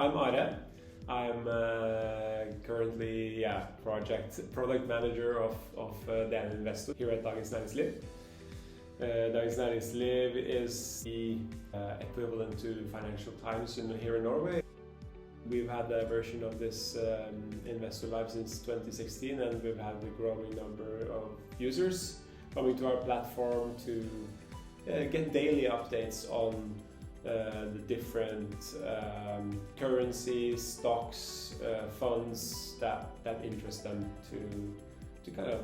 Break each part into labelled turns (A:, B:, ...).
A: I'm Are. I'm currently product manager of DN Investor here at Dagens Næringsliv. Dagens Næringsliv is the equivalent to Financial Times here in Norway. We've had a version of this Investor Live since 2016, and we've had a growing number of users coming to our platform to get daily updates on the different currencies, stocks, funds that interest them to kind of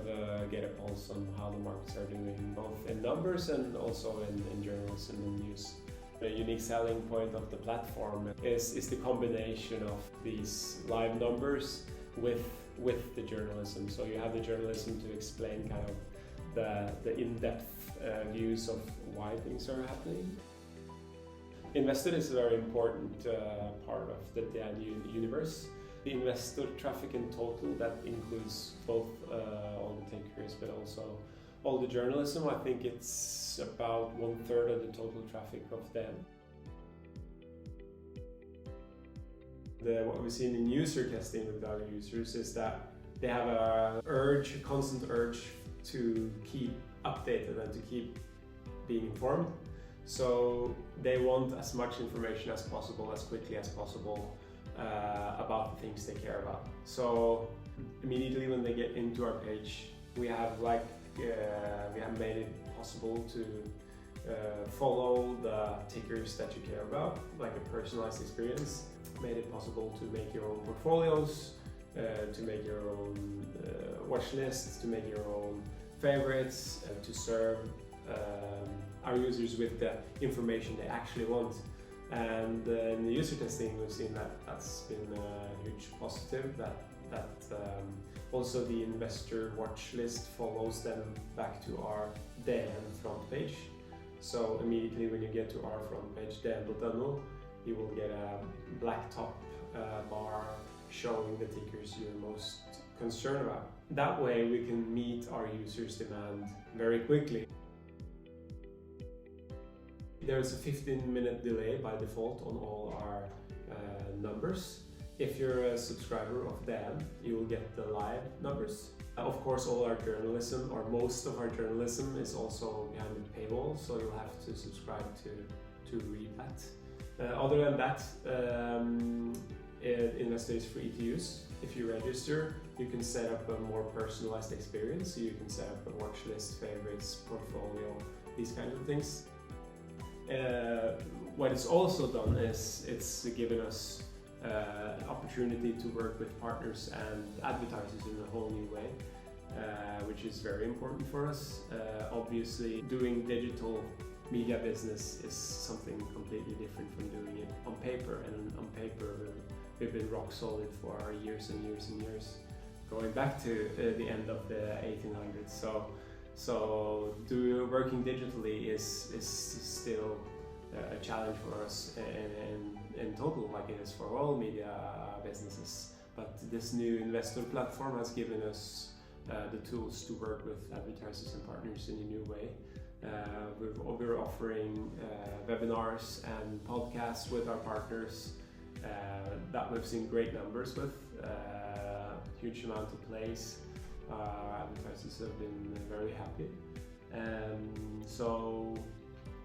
A: get a pulse on how the markets are doing, both in numbers and also in journalism and news. The unique selling point of the platform is the combination of these live numbers with the journalism. So you have the journalism to explain kind of the in-depth views of why things are happening. Investor is a very important part of the DN universe. The investor traffic in total, that includes both all the takers but also all the journalism. I think it's about 1/3 of the total traffic of DN. What we've seen in user testing with our users is that they have a constant urge to keep updated and to keep being informed. So they want as much information as possible, as quickly as possible about the things they care about. So immediately when they get into our page, we have made it possible to follow the tickers that you care about, like a personalized experience. Made it possible to make your own portfolios, to make your own watch lists, to make your own favorites, to serve our users with the information they actually want. And in the user testing, we've seen that that's been a huge positive, that also the investor watch list follows them back to our DN front page. So immediately when you get to our front page, dn.no, you will get a black top bar showing the tickers you're most concerned about. That way we can meet our users' demand very quickly. There's a 15-minute delay by default on all our numbers. If you're a subscriber of DN, you will get the live numbers. Of course, all our journalism, or most of our journalism, is also behind the paywall, so you'll have to subscribe to read that. Other than that, Investor is free to use. If you register, you can set up a more personalized experience. So you can set up a watch list, favorites, portfolio, these kinds of things. What it's also done is it's given us opportunity to work with partners and advertisers in a whole new way, which is very important for us. Obviously, doing digital media business is something completely different from doing it on paper, and on paper we've been rock solid for years and years and years, going back to the end of the 1800s. So working digitally is still a challenge for us in total, like it is for all media businesses. But this new investor platform has given us the tools to work with advertisers and partners in a new way. We're offering webinars and podcasts with our partners that we've seen great numbers with, huge amount of plays. Advertisers have been very happy, so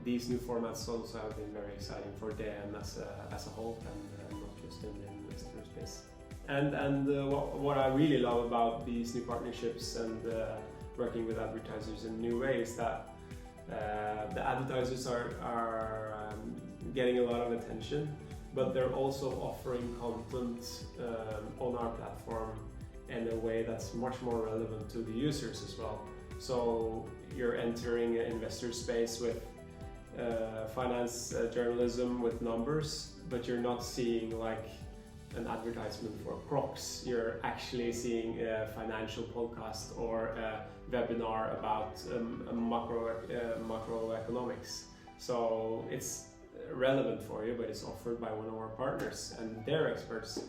A: these new formats also have been very exciting for DN as a whole, and not just in the investor space. And what I really love about these new partnerships and working with advertisers in a new way is that the advertisers are getting a lot of attention, but they're also offering content on our platform in a way that's much more relevant to the users as well. So you're entering an investor space with finance journalism with numbers, but you're not seeing like an advertisement for Crocs. You're actually seeing a financial podcast or a webinar about macroeconomics. So it's relevant for you, but it's offered by one of our partners, and they're experts